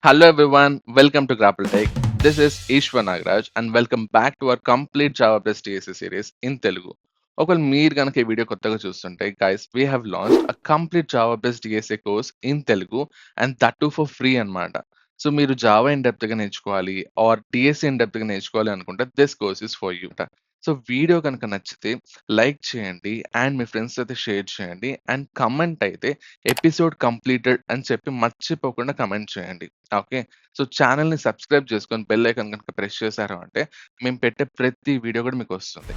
Hello everyone, welcome to Grapple Tech. This is Ishwar Nagraj and welcome back to our complete Java Plus TSC series in Telugu. ఒకవేళ మీరు కనుక ఈ video కొత్తగా చూస్తుంటే guys we have launched a complete Java based DSA course in Telugu and that to for free అన్నమాట. So మీరు Java in depth గా నేర్చుకోవాలి ఆర్ డిఎస్ఏ ఇన్ డెప్త్ గా నేర్చుకోవాలి అనుకుంటే this course is for you. So video కనుక నచ్చితే like చేయండి అండ్ మీ ఫ్రెండ్స్ అయితే షేర్ చేయండి అండ్ కమెంట్ అయితే ఎపిసోడ్ కంప్లీటెడ్ అని చెప్పి మర్చిపోకుండా కమెంట్ చేయండి. ఓకే. సో ఛానెల్‌ని సబ్స్క్రైబ్ చేసుకొని బెల్ ఐకాన్ గనుక ప్రెస్ చేశారు అంటే మేము పెట్టే ప్రతి వీడియో కూడా మీకొస్తుంది.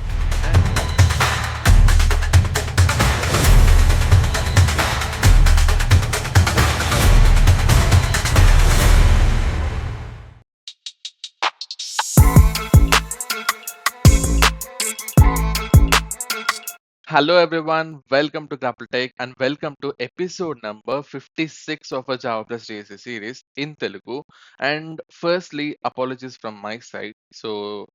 Hello everyone, welcome to Grapple Tech and welcome to episode number 56 of our Java Plus JSA series in Telugu. And firstly, apologies from my side. So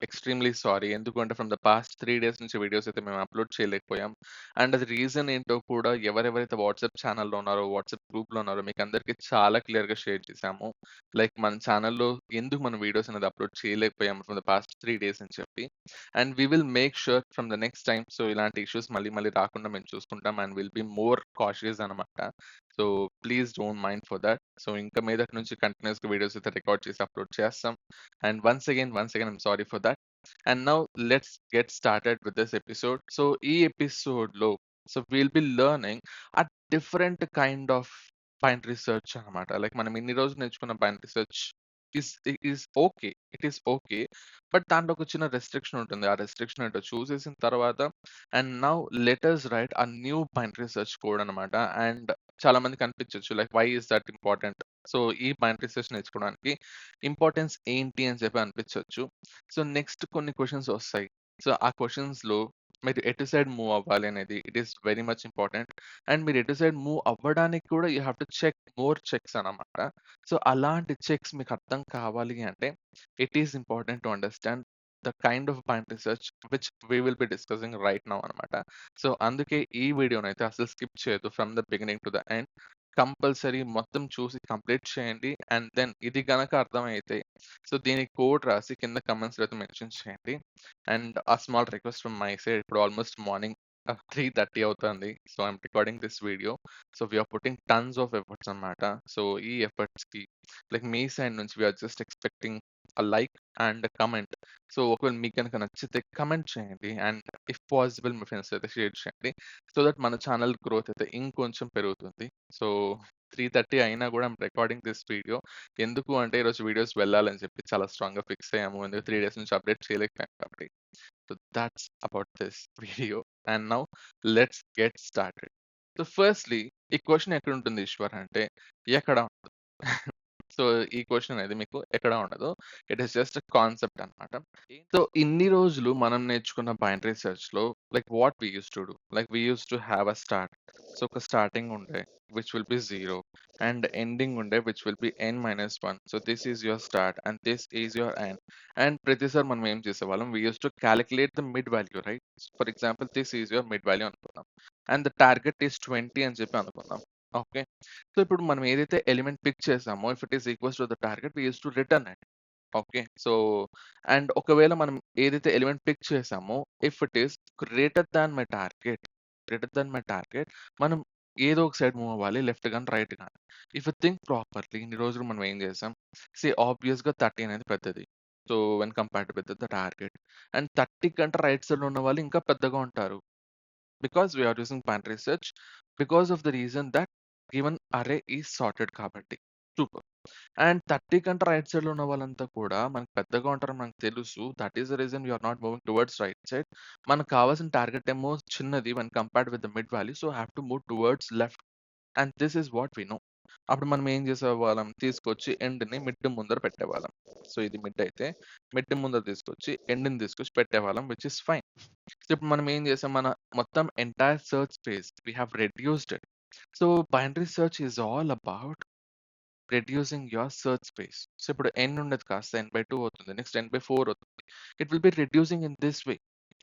extremely sorry. ఎందుకంటే from the past 3 days నుంచి videos అయితే మేము upload చేయలేకపోయాం. And అది reason ఏంటో కూడా ఎవరెవరైతే WhatsApp ఛానల్లో ఉన్నారో, వాట్సాప్ గ్రూప్లో ఉన్నారో మీకు అందరికీ చాలా క్లియర్గా షేర్ చేశాము. లైక్ మన ఛానల్లో ఎందుకు మన వీడియోస్ అనేది అప్లోడ్ చేయలేకపోయాము ఫ్రమ్ ద పాస్ట్ 3 days అని చెప్పి. And we will make sure from the next time so ఇలాంటి ఇష్యూస్ మళ్ళీ మళ్ళీ రాకుండా మేము చూసుకుంటాం and will be more cautious అనమాట. So please don't mind for that. So ఇంకా మీదటి నుంచి కంటిన్యూస్గా వీడియోస్ అయితే రికార్డ్ చేసి అప్లోడ్ చేస్తాం. And once again I'm sorry for that. And now let's get started with this episode. So ఈ ఎపిసోడ్లో so will be learning a different kind of binary search అనమాట. లైక్ మనం ఇన్ని రోజులు నేర్చుకున్న binary search is okay, it is okay. But దాంట్లో ఒక చిన్న రెస్ట్రిక్షన్ ఉంటుంది. ఆ రెస్ట్రిక్షన్ ఏంటో చూసేసిన తర్వాత and now let us write a new binary search code అనమాట. అండ్ చాలా మందికి అనిపించొచ్చు like why is that important. So ఈ బైనరీ సెర్చ్ నేర్చుకోవడానికి ఇంపార్టెన్స్ ఏంటి అని చెప్పి అనిపించొచ్చు. సో నెక్స్ట్ కొన్ని క్వశ్చన్స్ వస్తాయి. సో ఆ క్వశ్చన్స్ లో మీరు ఎటు సైడ్ మూవ్ అవ్వాలి అనేది it is very much important. And మీరు ఎటు సైడ్ మూవ్ అవ్వడానికి కూడా you have to check more checks అన్నమాట. సో అలాంటి చెక్స్ మీకు అర్థం కావాలి అంటే it is important to understand the kind of bind research which we will be discussing right now అనమాట. సో అందుకే ఈ వీడియోనైతే అసలు స్కిప్ చేయొద్దు from the beginning to the end. Compulsory మొత్తం చూసి కంప్లీట్ చేయండి. అండ్ దెన్ ఇది గనక అర్థమైతే సో దీనికి కోడ్ రాసి కింద కమెంట్స్ అయితే మెన్షన్ చేయండి. And a small request from my side, ఇప్పుడు ఆల్మోస్ట్ మార్నింగ్ 3:30 అవుతుంది. So I'm recording this video. So we're putting tons of efforts అనమాట. సో ఈ ఎఫర్ట్స్కి లైక్ మీ సైడ్ నుంచి we're just expecting a like and comment. So ఒకవేళ మీకు కనుక నచ్చితే కమెంట్ చేయండి అండ్ ఇఫ్ పాసిబుల్ మీ ఫ్రెండ్స్ అయితే షేర్ చేయండి. సో దట్ మన ఛానల్ గ్రోత్ అయితే ఇంకొంచెం పెరుగుతుంది. సో 3:30 అయినా కూడా ఐమ్ రికార్డింగ్ దిస్ వీడియో. ఎందుకు అంటే ఈరోజు వీడియోస్ వెళ్ళాలని చెప్పి చాలా స్ట్రాంగ్గా ఫిక్స్ అయ్యాము. ఎందుకు 3 days నుంచి అప్డేట్ చేయలేకపోయాం కాబట్టి. So that's about this video. And now let's get started. So firstly ఈ క్వశ్చన్ ఎక్కడ ఉంటుంది ఈశ్వర్ అంటే ఎక్కడ ఉండదు. సో ఈ క్వశ్చన్ అనేది మీకు ఎక్కడ ఉండదు. ఇట్ ఈస్ జస్ట్ కాన్సెప్ట్ అనమాట. సో ఇన్ని రోజులు మనం నేర్చుకున్న బైనరీ సెర్చ్ లో like what we use to do, like we use to have a start. So ఒక స్టార్టింగ్ ఉండే which will be 0 and ending ఉండే which will be n-1. So this is your start and this is your end. And ప్రతిసారి మనం ఏం చేసేవాళ్ళం, we use to calculate the mid value right. For example this is your mid value అనుకుందాం and the target is 20 అని చెప్పి అనుకుందాం. Okay. So ఇప్పుడు మనం ఏదైతే ఎలిమెంట్ పిక్ చేసామో if it is equals to the target we use to return it. Okay. So and ఒకవేళ మనం ఏదైతే ఎలిమెంట్ పిక్ చేసామో if it is greater than my target మనం ఏదో ఒక సైడ్ మూవ్ అవ్వాలి, లెఫ్ట్ గాని రైట్ గాని. ఇఫ్ యూ థింక్ ప్రాపర్లీ ఇన్ని రోజులు మనం ఏం చేసాం, ఆబ్వియస్‌గా 30 అనేది పెద్దది. So when compared with the target and 30 కంటే రైట్ సైడ్ ఉన్న వాళ్ళు ఇంకా పెద్దగా ఉంటారు. Because we're using binary search because of the reason that given array is sorted కాబట్టి. సూపర్. అండ్ 30 కంటే రైట్ సైడ్‌లో ఉన్న వాళ్ళంతా కూడా మనకు పెద్దగా ఉంటారని మనకు తెలుసు. That is the reason we're not moving towards right side. మనకు కావాల్సిన టార్గెట్ ఏమో చిన్నది when compared with the mid value. So have to move towards left and this is what we know. అప్పుడు మనం ఏం చేసేవాళ్ళం, తీసుకొచ్చి ఎండ్‌ని మిడ్ ముందర పెట్టేవాళ్ళం. సో ఇది మిడ్ అయితే మిడ్ ముందర తీసుకొచ్చి ఎండ్‌ని తీసుకొచ్చి పెట్టేవాళ్ళం విచ్ ఇస్ ఫైన్. సో ఇప్పుడు మనం ఏం చేసాం, మన మొత్తం entire search space we have reduced it. So binary search is all about reducing your search space. So ఇప్పుడు n ఉండేది కాస్త n/2 అవుతుంది. నెక్స్ట్ n/4 అవుతుంది. It will be reducing in this way.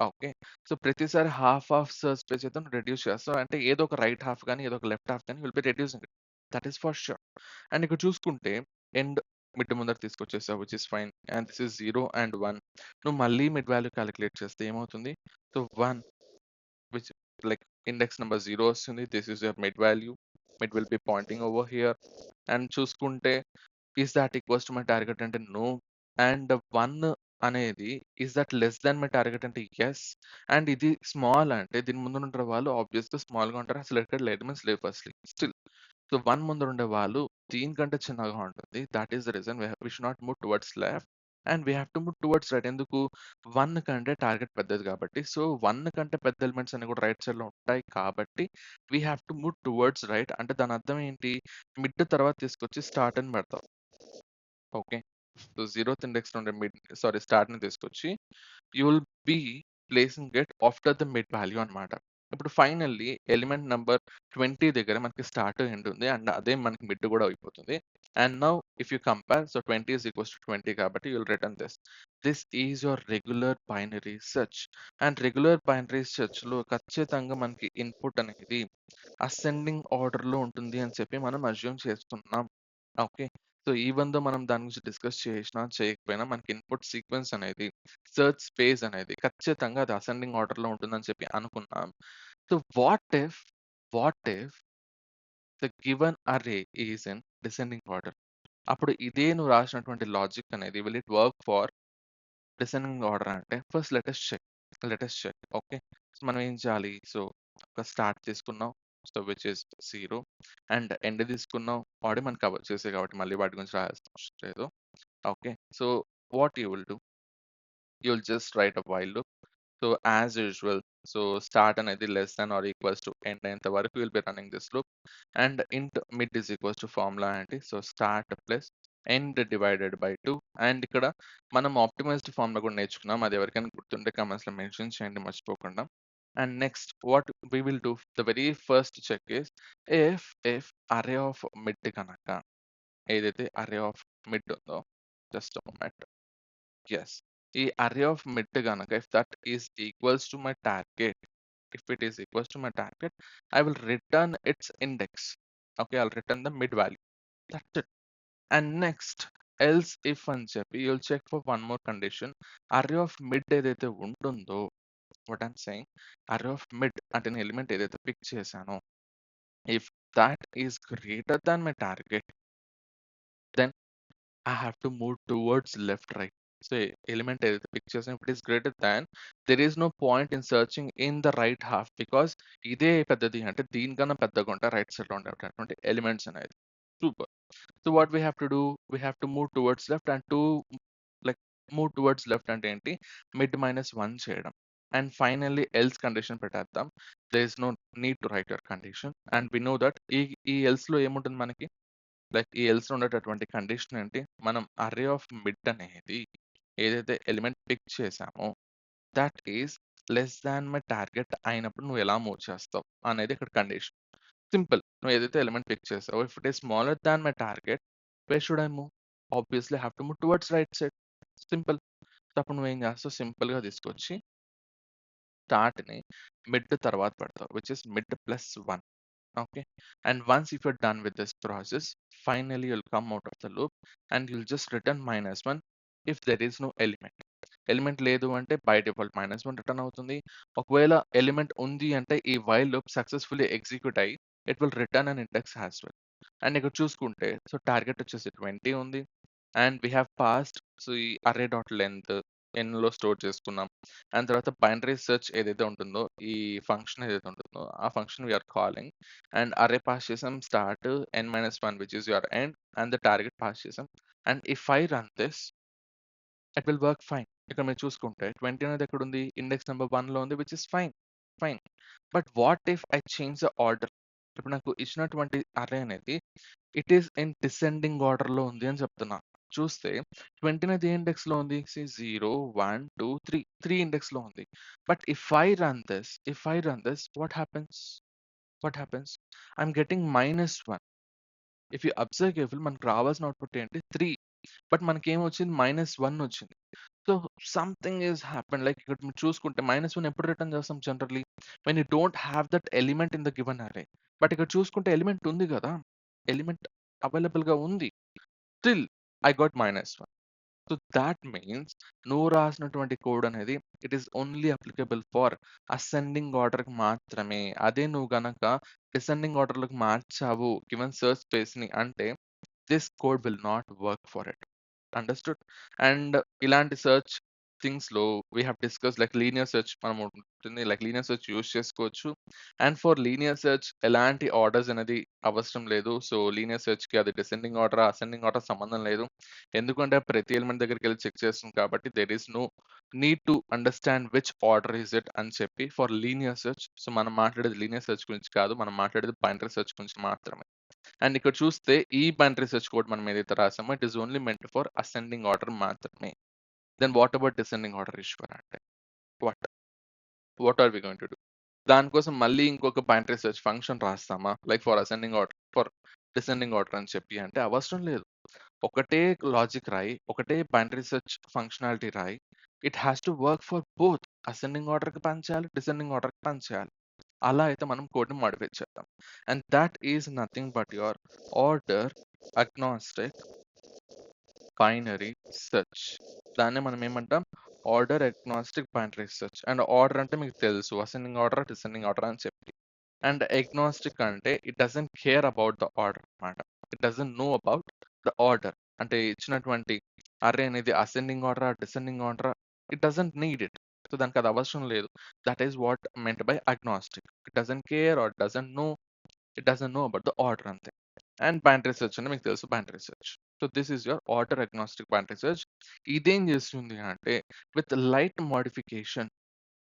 Okay. So ప్రతిసారి half of search space అయితే నువ్వు reduce చేస్తావు. అంటే ఏదో ఒక రైట్ హాఫ్ గాని, ఏదో ఒక లెఫ్ట్ హాఫ్ గాని will be reducing it. That is for sure. And ఇక్కడ చూసుకుంటే ఎండ్ మిడ్ ముందర తీసుకొచ్చేసావు which is fine. And this is 0 and 1. నువ్వు మళ్ళీ మిడ్ వాల్యూ కాలిక్యులేట్ చేస్తే ఏమవుతుంది? So 1 which like index number 0 వస్తుంది. This is your mid value. Mid will be pointing over here. And చూసుకుంటే is that equals to my target అంటే no. And 1 అనేది is that less than my target అంటే yes. And ఇది small అంటే దీని ముందు ఉండే వాళ్ళు ఆబ్వియస్‌గా స్మాల్‌గా ఉంటారు. అసలు ఎక్కడ ఎలిమెంట్స్ లేవు ఫస్ట్‌లీ. స్టిల్ సో 1 ముందర ఉండే వాళ్ళు దీనికంటే చిన్నగా ఉంటుంది. That is the reason we should not move towards left and we have to move towards right. ఎందుకు? 1 కంటే టార్గెట్ పెద్దది కాబట్టి. సో 1 కంటే పెద్ద ఎలిమెంట్స్ అన్ని కూడా రైట్ సైడ్‌లో ఉంటాయి కాబట్టి we have to move towards right. అంటే దాని అర్థం ఏంటి? మిడ్ తర్వాత తీసుకొచ్చి స్టార్ట్ అని పెడతాం. ఓకే. సో 0th ఇండెక్స్ నుండి స్టార్ట్‌ని తీసుకొచ్చి you will be placing it after the mid value అన్నమాట. ఇప్పుడు ఫైనల్లీ ఎలిమెంట్ నంబర్ 20 దగ్గర మనకి స్టార్ట్, ఎండ్ ఉంది. అండ్ అదే మనకి మిడ్ కూడా అయిపోతుంది. And now if you compare 20 is equals to 20 కాబట్టి you will return this. This is your regular binary search. And regular binary సెర్చ్‌లో ఖచ్చితంగా మనకి ఇన్పుట్ అనేది అసెండింగ్ ఆర్డర్‌లో ఉంటుంది అని చెప్పి మనం అస్యూమ్ చేస్తున్నాం. ఓకే. సో ఈవెన్ దో మనం దాని గురించి డిస్కస్ చేసినా, చేయకపోయినా మనకి ఇన్పుట్ సీక్వెన్స్ అనేది, సెర్చ్ స్పేస్ అనేది ఖచ్చితంగా అది అసెండింగ్ ఆర్డర్‌లో ఉంటుందని చెప్పి అనుకున్నాం. So what if the given array is in descending order? అప్పుడు ఇదే నువ్వు రాసినటువంటి లాజిక్ అనేది will it work for descending order అంటే first let us check. Okay. So మనం ఏం చేయాలి? సో ఒక స్టార్ట్ తీసుకున్నాం. So which is 0 and end తీసుకున్నాం. ఆల్రెడీ మనం కవర్ చేసాయి కాబట్టి మళ్ళీ వాటి గురించి రాయాల్సిన అవసరం లేదు. Okay. So what you will do? You will just write a while loop. So as usual so start అనేది less than or equals to end అయ్యేంత వరకు will be running this loop. And int mid is equals to formula ఏంటి? So start plus end divided by 2. And ఇక్కడ మనం optimised formula కూడా నేర్చుకున్నాం. అది ఎవరికైనా గుర్తుంటే కామెంట్స్‌లో మెన్షన్ చేయండి మర్చిపోకుండా. And next what we will do the very first check is if array of mid కనుక ఏదైతే అర్రే ఆఫ్ మిడ్ ఉందో జస్ట్ మొమెంట్. యెస్. ఈ అర్రే ఆఫ్ మిడ్ గనక if that is equals to my target, if it is equals to my target, I will return its index. Okay. I will return the mid value. That's it. And next else if అని చెప్పి you will check for one more condition. Array of mid ఏదైతే ఉంటుందో what I'm saying array of mid అంటే నేను element ఏదైతే pick చేశానో if that is greater than my target then I have to move towards left, right. So element ఏదైతే pick చేసాం if it is greater than, there is no point in searching in the right half because ఇదే పెద్దది అంటే దీనికన్నా పెద్దగా ఉంటాయి right side లో ఉండేటటువంటి ఎలిమెంట్స్ అనేది. Super. So what we have to do? We have to move towards left and like move towards left అంటే ఏంటి? మిడ్ -1 చేయడం. అండ్ ఫైనల్లీ ఎల్స్ కండిషన్ పెట్టేద్దాం. There is no need to write your condition. And we know that ఈ else లో ఏముంటుంది మనకి? Like ఈ else ఉండేటటువంటి కండిషన్ ఏంటి? మనం అర్రే ఆఫ్ మిడ్ అనేది ఏదైతే ఎలిమెంట్ పిక్ చేసామో that is less than my target అయినప్పుడు నువ్వు ఎలా మూవ్ చేస్తావు అనేది ఇక్కడ కండిషన్. సింపుల్. నువ్వు ఏదైతే ఎలిమెంట్ పిక్ చేసావో if it is smaller than my target wear should I move? Obviously have to move towards right side. Simple. So అప్పుడు నువ్వేం చేస్తావు? సింపుల్ గా తీసుకొచ్చి స్టార్ట్‌ని మిడ్ తర్వాత పెడతావు which is mid +1. Okay. And once if you're done with this process, finally you'll come out of the loop and you'll just return -1 if there is no element. Element లేదు అంటే by default -1 return అవుతుంది. ఒకవేళ element ఉంది అంటే ఈ while loop successfully execute అయ్యి it will return an index as well. And ఇక్కడ చూసుకుంటే సో టార్గెట్ వచ్చేసి 20 ఉంది. And we have passed so ఈ అర్రే డాట్ లెంగ్త్ ఎన్‌లో స్టోర్ చేసుకున్నాం. అండ్ తర్వాత బైనరీ సెర్చ్ ఏదైతే ఉంటుందో ఈ ఫంక్షన్ ఏదైతే ఉంటుందో ఆ function we are calling. And array pass చేసాం start n-1 which is your end and the target pass చేసాం. And if I run this it will work fine. ఇక్కడ మీరు చూసుకుంటే 20 అనేది ఎక్కడుంది? ఇండెక్స్ నంబర్ 1లో ఉంది which is fine. But what if I change the order? ఇప్పుడు నాకు ఇచ్చినటువంటి అర్రే అనేది ఇట్ ఈస్ ఇన్ డిసెండింగ్ ఆర్డర్‌లో ఉంది అని చెప్తున్నా. చూస్తే 20 అనేది ఏ ఇండెక్స్‌లో ఉంది? 0, 1, 2, 3 ఇండెక్స్‌లో ఉంది. But if I run this what happens? I'm getting -1. If you observe careful మనకు రావాల్సిన అవుట్‌పుట్ ఏంటి? 3. బట్ మనకేమొచ్చింది? -1 వచ్చింది. So something is happened. Like ఇక్కడ మీరు చూసుకుంటే -1 ఎప్పుడు రిటర్న్ చేస్తాం generally? When you don't have that element in the given array. But ఇక్కడ చూసుకుంటే ఎలిమెంట్ ఉంది గదా! ఎలిమెంట్ అవైలబుల్‌గా ఉంది. Still I got -1. So that means నువ్వు రాసినటువంటి కోడ్ అనేది it is only applicable for ascending ఆర్డర్‌కి మాత్రమే. అదే నువ్వు గనక డిసెండింగ్ ఆర్డర్‌లోకి మార్చావు గివెన్ సెర్చ్ స్పేస్‌ని అంటే this code will not work for it. Understood? And ఇలాంటి సెర్చ్ థింగ్స్‌లో we have discussed like linear search మనం ఉంటుంది. లైక్ లీనియర్ సెర్చ్ యూజ్ చేసుకోవచ్చు. అండ్ ఫర్ లీనియర్ సెర్చ్ ఎలాంటి ఆర్డర్స్ అనేది అవసరం లేదు. సో, లీనియర్ సెర్చ్‌కి అది డిసెండింగ్ ఆర్డరా, అసెండింగ్ ఆర్డర్ సంబంధం లేదు. ఎందుకంటే ప్రతి ఎలిమెంట్ దగ్గరికెళ్లి చెక్ చేస్తుంది కాబట్టి there is no need to understand which order is it అని చెప్పి ఫర్ లీనియర్ సెర్చ్. సో, మనం మాట్లాడేది లీనియర్ సెర్చ్ గురించి కాదు. మనం మాట్లాడేది బైనరీ సెర్చ్ గురించి మాత్రమే. అండ్ ఇక్కడ చూస్తే ఈ బైనరీ సెర్చ్ కోడ్ మనం ఏదైతే రాసామో it is only meant for ascending order మాత్రమే. Then what about descending order ఈశ్వర్ అంటే what? What are we going to do? దానికోసం మళ్ళీ ఇంకొక బైనరీ సెర్చ్ ఫంక్షన్ రాస్తామా? Like for ascending order, for descending order అని చెప్పి అంటే అవసరం లేదు. ఒకటే లాజిక్ రాయి, ఒకటే బైనరీ సెర్చ్ ఫంక్షనాలిటీ రాయి. It has to work for both. Ascending ఆర్డర్‌కి పనిచేయాలి, డిసెండింగ్ ఆర్డర్‌కి పనిచేయాలి. అలా అయితే మనం కోడ్‌ని మోడిఫై చేద్దాం. And that is nothing but your order agnostic binary search. దాన్నే మనం ఏమంటాం? Order agnostic binary search. And order అంటే మీకు తెలుసు అసెండింగ్ ఆర్డర్, డిసెండింగ్ ఆర్డర్ అని చెప్పి. అండ్ అగ్నాస్టిక్ అంటే it doesn't care about the order అన్నమాట. It doesn't know about the order. అంటే ఇచ్చినటువంటి అర్రే అనేది అసెండింగ్ ఆర్డరా, డిసెండింగ్ ఆర్డరా it doesn't need it. So దానికి అది అవసరం లేదు. That is what meant by agnostic. It doesn't care or it doesn't know about the order అంతే. అండ్ బైనరీ సెర్చ్ అంటే మీకు తెలుసు binary search. So this is your order agnostic binary search. ఇదేం చేస్తుంది అంటే with light modification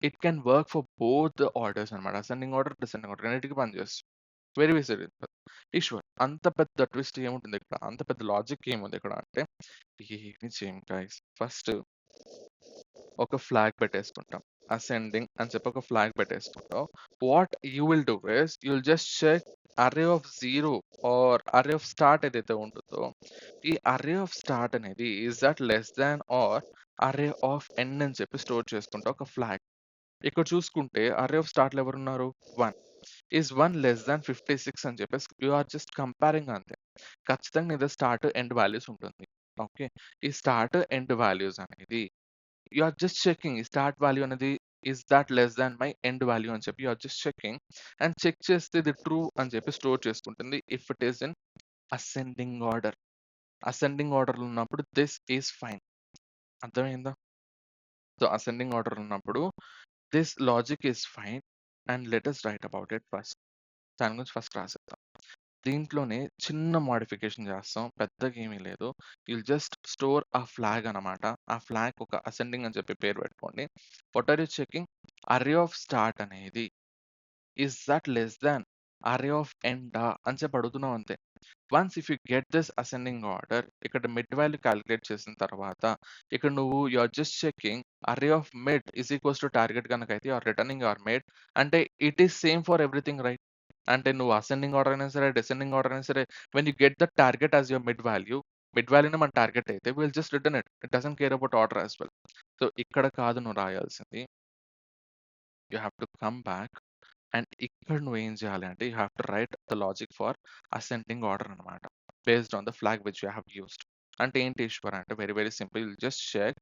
it can work for both the orders అన్నమాట. Ascending order, descending order రెండిటికి పనిచేస్తుంది. Very very simple. ఈశ్వర్ అంత పెద్ద ట్విస్ట్ ఏముంటుంది ఇక్కడ? అంత పెద్ద లాజిక్ ఏముంది ఇక్కడ అంటే ఏమి చేయం గైస్. ఫస్ట్ ఒక ఫ్లాగ్ పెట్టేసుకుంటాం. అసెండింగ్ అని చెప్పి ఒక ఫ్లాగ్ పెట్టేసుకుంటాం. What you will do is you will just check array of 0 or array of start ఏదైతే ఉంటుందో, ఈ అర్రే ఆఫ్ స్టార్ట్ అనేది is that less than or array of end అని చెప్పి స్టోర్ చేసుకుంటా ఒక ఫ్లాగ్. ఇక్కడ చూసుకుంటే అర్రే ఆఫ్ స్టార్ట్‌లో ఎవరున్నారు? 1. ఈస్ 1 లెస్ దాన్ 56 అని చెప్పేసి యూ ఆర్ జస్ట్ కంపేరింగ్ అంతే. ఖచ్చితంగా నీ దగ్గర స్టార్ట్, ఎండ్ వాల్యూస్ ఉంటుంది. ఓకే. ఈ స్టార్ట్, ఎండ్ వాల్యూస్ అనేది యూ ఆర్ జస్ట్ చెకింగ్. ఈ స్టార్ట్ వాల్యూ అనేది is that less than my end value అని చెప్పి you are just checking. And check చేస్తే ఇది ట్రూ అని చెప్పి స్టోర్ చేసుకుంటుంది. If it is in ascending order. Ascending ఆర్డర్‌లో ఉన్నప్పుడు దిస్ ఈస్ ఫైన్. అర్థమైందా? సో, అసెండింగ్ ఆర్డర్ ఉన్నప్పుడు this logic is fine and let us write about it first. దాని గురించి ఫస్ట్ రాసేద్దాం. దీంట్లోనే చిన్న మోడిఫికేషన్ చేస్తాం. పెద్దగా ఏమీ లేదు. యుల్ జస్ట్ స్టోర్ ఆ ఫ్లాగ్ అనమాట. ఆ ఫ్లాగ్ ఒక అసెండింగ్ అని చెప్పి పేరు పెట్టుకోండి. What are you checking? Array of start అనేది is that less than array of ఎండా అని చెప్పి అడుగుతున్నాం అంతే. Once if you get this ascending order ఇక్కడ మిడ్ వాల్యూ కాలిక్యులేట్ చేసిన తర్వాత ఇక్కడ నువ్వు you are just checking array of mid is equals to target గనకైతే you are returning your mid. అంటే it is same for everything right? అంటే నువ్వు ascending order అయినా సరే, డిసెండింగ్ ఆర్డర్ అయినా సరే when you get the target as your mid వాల్యూనే మన టార్గెట్ అయితే will just return it. It doesn't care about order as well. So ఇక్కడ కాదు నువ్వు రాయాల్సింది. You have to come back and ఇక్కడ నువ్వేం చేయాలి అంటే you have to write the logic for ascending order అనమాట. Based on the flag which you have used. అంటే ఏంటి ఈశ్వర్ అంటే very very simple. You just check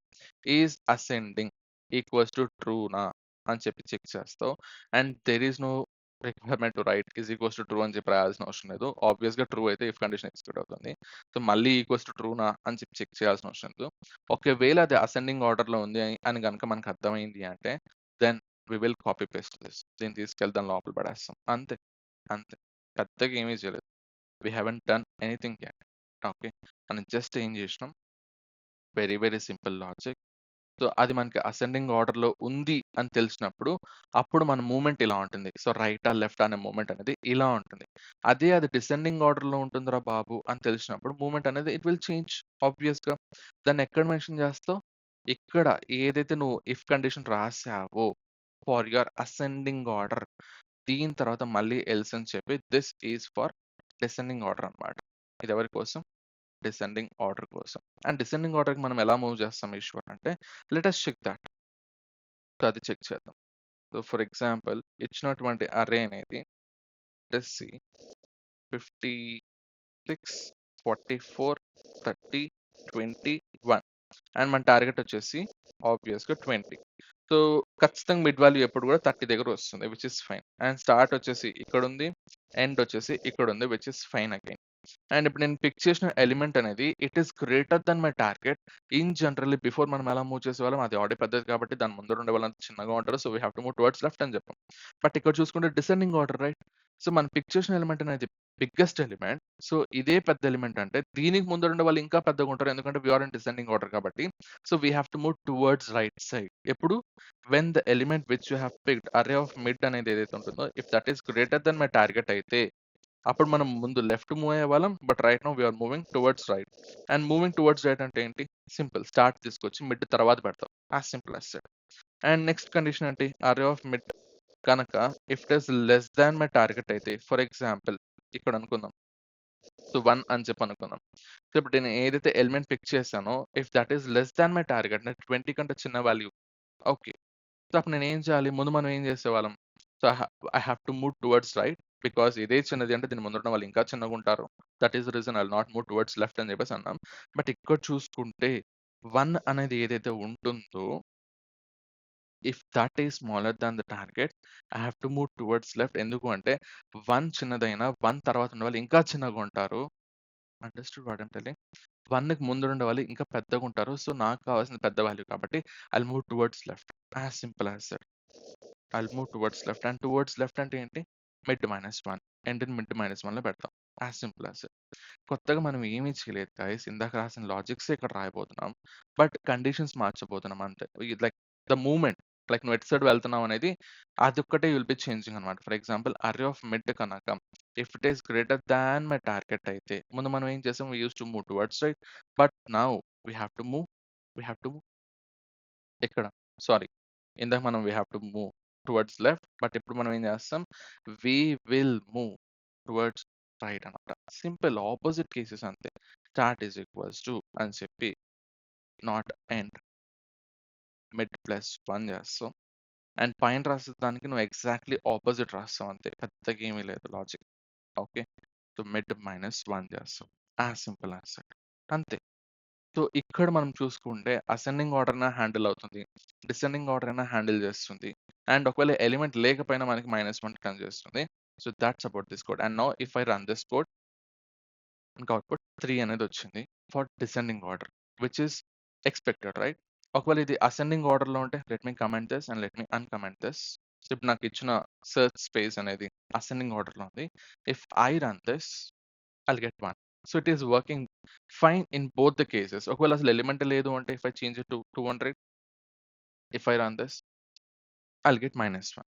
is ascending equals to ట్రూనా అని చెప్పి చెక్ చేస్తావు. And there is no requirement to write is equals to true అని చెప్పి రాయాల్సిన అవసరం లేదు. ఆబ్వియస్‌గా ట్రూ అయితే ఇఫ్ కండిషన్ ఎగ్జిక్యూట్ అవుతుంది. సో మళ్ళీ ఈక్వల్స్ టు ట్రూనా అని చెప్పి చెక్ చేయాల్సిన అవసరం లేదు. ఒకవేళ అది అసెండింగ్ ఆర్డర్‌లో ఉంది అని గనుక మనకు అర్థమైంది అంటే then we will copy paste this. దీన్ని తీసుకెళ్ళి దాని లోపల పడేస్తాం. అంతే. అంతే. పెద్దగా ఏమీ చేయలేదు. We haven't done anything yet. Okay. మనం జస్ట్ ఏం చేసినాం very very simple logic. So, అది మనకి అసెండింగ్ ఆర్డర్‌లో ఉంది అని తెలిసినప్పుడు, అప్పుడు మన మూవ్‌మెంట్ ఇలా ఉంటుంది. సో, రైటా, లెఫ్టా అనే మూవ్‌మెంట్ అనేది ఇలా ఉంటుంది. అదే అది డిసెండింగ్ ఆర్డర్‌లో ఉంటుందిరా బాబు అని తెలిసినప్పుడు మూవ్‌మెంట్ అనేది ఇట్ విల్ చేంజ్ ఆబ్వియస్‌గా. దాన్ని ఎక్కడ మెన్షన్ చేస్తావు? ఇక్కడ ఏదైతే నువ్వు ఇఫ్ కండిషన్ రాసావో ఫర్ యూర్ అసెండింగ్ ఆర్డర్ దీని తర్వాత మళ్ళీ ఎల్స్ అని చెప్పి this is for descending order అన్నమాట. ఇది ఎవరి కోసం? డిసెండింగ్ ఆర్డర్ కోసం. అండ్ డిసెండింగ్ ఆర్డర్‌కి మనం ఎలా మూవ్ చేస్తాం ఈశ్వర్ అంటే let us check that. So, అది చెక్ చేద్దాం. సో, ఫర్ ఎగ్జాంపుల్ ఇచ్చినటువంటి అర్రే అనేది లెట్స్ సీ 56, 44, 30 21 అండ్ మన టార్గెట్ వచ్చేసి ఆబ్వియస్‌గా 20. సో, ఖచ్చితంగా మిడ్ వాల్యూ ఎప్పుడు కూడా 30 దగ్గర వస్తుంది which is fine. And start వచ్చేసి ఇక్కడుంది. ఎండ్ వచ్చేసి ఇక్కడుంది which is fine again. And ఇప్పుడు నేను పిక్ చేసిన ఎలిమెంట్ అనేది it is greater then my target. In generally before మనం ఎలా మూవ్ చేసేవాళ్ళం అది ఆర్డర్ పెద్దది కాబట్టి దాని ముందర ఉండే వాళ్ళంతా చిన్నగా ఉంటారు. So, we have to move towards left అని చెప్పాం. బట్ ఇక్కడ చూసుకుంటే డిసెండింగ్ ఆర్డర్ రైట్. సో, మనం పిక్ చేసిన ఎలిమెంట్ అనేది బిగ్గెస్ట్ ఎలిమెంట్. సో, ఇదే పెద్ద ఎలిమెంట్ అంటే దీనికి ముందర ఉండే వాళ్ళు ఇంకా పెద్దగా ఉంటారు. ఎందుకంటే we are in descending order కాబట్టి. So, we have to move towards right side. ఎప్పుడు? When the element which you have picked array of mid అనేది ఏదైతే ఉంటుందో if that is greater then my target అయితే అప్పుడు మనం ముందు లెఫ్ట్ మూవ్ అయ్యేవాళ్ళం. But right now we are moving towards right. And moving towards right అంటే ఏంటి? సింపుల్. స్టార్ట్ తీసుకొచ్చి మిడ్ తర్వాత పెడతాం. As simple as that. And next condition ఏంటి? అరే ఆఫ్ మిడ్ కనుక if it is less than my target అయితే ఫర్ ఎగ్జాంపుల్ ఇక్కడ అనుకుందాం. సో 1 అని చెప్పి అనుకుందాం. సో ఇప్పుడు నేను ఏదైతే ఎలిమెంట్ పిక్ చేశానో if that is less than my target అంటే 20 కంటే చిన్న వాల్యూ ఓకే. సో అప్పుడు నేనేం చేయాలి? ముందు మనం ఏం చేసేవాళ్ళం? So I have to move towards right. Because ఇదే చిన్నది అంటే దీని ముందున్న వాళ్ళు ఇంకా చిన్నగుంటారు. That is the reason I will not move towards left అని చెప్పేసి అన్నాం. బట్ ఇక్కడ చూసుకుంటే 1 అనేది ఏదైతే ఉంటుందో if that is smaller than the target I have to move towards left. ఎందుకు అంటే 1 చిన్నదైనా 1 తర్వాత ఉన్న వాళ్ళు ఇంకా చిన్నగుంటారు. Understood what I am telling? 1కి ముందుండే వాళ్ళు ఇంకా పెద్దగుంటారు. సో నాకు కావాల్సింది పెద్ద వాల్యూ కాబట్టి I will move towards left. As simple as that. I will move towards left. And towards left అంటే ఏంటి? మిడ్ -1. ఎండ్‌ని మిడ్ -1లో పెడతాం. As simple as that. కొత్తగా మనం ఏమీ చేయలేదు గైస్. ఇందాక రాసిన లాజిక్సే ఇక్కడ రాయబోతున్నాం. బట్ కండిషన్స్ మార్చబోతున్నాం అంతే. లైక్ ద మూవ్‌మెంట్ లైక్ నువ్వు ఎటు సైడ్ వెళ్తున్నావు అనేది అదొక్కటే విల్ బి చేంజింగ్ అనమాట. For example array of mid కనుక if it is greater than my target అయితే ముందు మనం ఏం చేసాం? We used to move towards right. But now we have to move we have to ఇక్కడ సారీ. ఇందాక మనం we have to move towards left. But ఇప్పుడు మనం ఏం చేస్తాం? We will move towards right అనమాట. సింపుల్ ఆపోజిట్ కేసెస్ అంతే. Start is equals to అని చెప్పి నాట్ ఎండ్ మిడ్ +1 చేస్తాం. అండ్ పైన రాసే దానికి నువ్వు ఎగ్జాక్ట్‌లీ ఆపోజిట్ రాస్తావు అంతే. పెద్దగా ఏమీ లేదు లాజిక్. ఓకే. సో మిడ్ -1 చేస్తాం. As simple as that. అంతే. సో ఇక్కడ మనం చూసుకుంటే అసెండింగ్ ఆర్డర్ అయినా హ్యాండిల్ అవుతుంది. డిసెండింగ్ ఆర్డర్ అయినా హ్యాండిల్ చేస్తుంది. అండ్ ఒకవేళ ఎలిమెంట్ లేకపోయినా మనకి -1 టర్న్ చేస్తుంది. So that's about this code. And now if I run this code మనకు అవుట్‌పుట్ 3 అనేది వచ్చింది. For descending order which is expected right? ఒకవేళ ఇది అసెండింగ్ ఆర్డర్‌లో ఉంటే let me comment this and let me uncomment this. So ఇప్పుడు నాకు ఇచ్చిన సెర్చ్ స్పేస్ అనేది అసెండింగ్ ఆర్డర్‌లో ఉంది. If I run this I'll get 1. So it is working fine in both the cases. ఒకవేళ అసలు ఎలిమెంటే లేదు అంటే if I change it to 200 if I run this I'll get -1.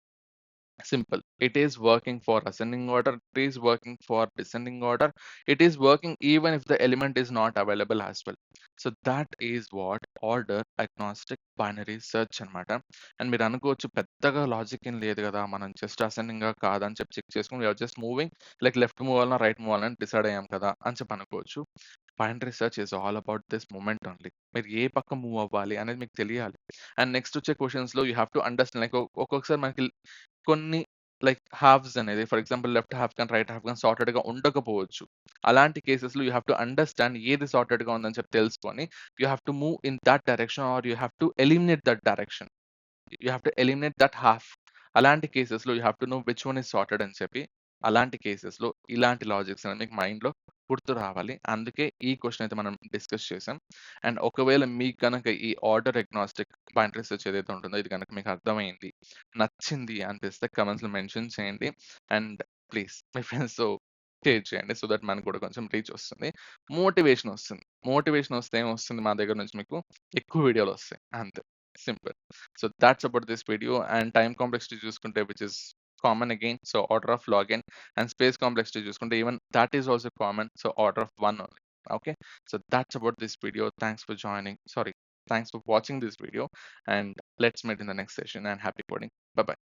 Simple. It is working for ascending order, it is working for descending order, it is working even if the element is not available as well. So that is what order agnostic binary search అనమాట. And మీరు అనుకోవచ్చు పెద్దగా logic ఏం లేదు కదా, మనం just ascending కాదని చెప్పి చెక్ చేసుకుని we're just moving like left move అవ్వాలన్నా రైట్ మూవ్ అవ్వాలని డిసైడ్ అయ్యాం కదా అని చెప్పి అనుకోవచ్చు. Binary search is all about this moment only. మీరు ఏ పక్క మూవ్ అవ్వాలి అనేది మీకు తెలియాలి. అండ్ నెక్స్ట్ వచ్చే క్వెషన్స్‌లో you have to understand like ఒక్కొక్కసారి మనకి కొన్ని లైక్ హాల్ఫ్స్ అనేది ఫర్ ఎగ్జాంపుల్ లెఫ్ట్ హాఫ్ గాని, రైట్ హాఫ్ గాని సార్టెడ్‌గా ఉండకపోవచ్చు. అలాంటి కేసెస్‌లో యూ హావ్ టు అండర్‌స్టాండ్ ఏది సార్టెడ్‌గా ఉందని చెప్పి తెలుసుకొని you have to move in that direction are you have to eliminate that direction. You have to eliminate that half. అలాంటి కేసెస్‌లో you have to know which one is sorted అని చెప్పి, అలాంటి కేసెస్‌లో ఇలాంటి లాజిక్స్ అనేవి మీకు మైండ్‌లో గుర్తు రావాలి. అందుకే ఈ క్వెషన్ అయితే మనం డిస్కస్ చేసాం. అండ్ ఒకవేళ మీకు గనక ఈ ఆర్డర్ అగ్నాస్టిక్ బైనరీ సెర్చ్ ఏదైతే ఉంటుందో ఇది గనక మీకు అర్థమైంది, నచ్చింది అనిపిస్తే కామెంట్స్‌లో మెన్షన్ చేయండి. అండ్ ప్లీజ్ మీ ఫ్రెండ్స్‌తో షేర్ చేయండి. సో దట్ మనకు కూడా కొంచెం రీచ్ వస్తుంది. మోటివేషన్ వస్తుంది. మోటివేషన్ వస్తే ఏమొస్తుంది మా దగ్గర నుంచి మీకు? ఎక్కువ వీడియోలు వస్తాయి. అంతే. Simple. So that's about this video. And time complexity చూసుకుంటే which is common again. So order of login and space complexity చూసుకుంటే even that is also common. So order of 1 only. Okay. So that's about this video. Thanks for joining. Sorry. Thanks for watching this video. And let's meet in the next session and happy coding. Bye bye.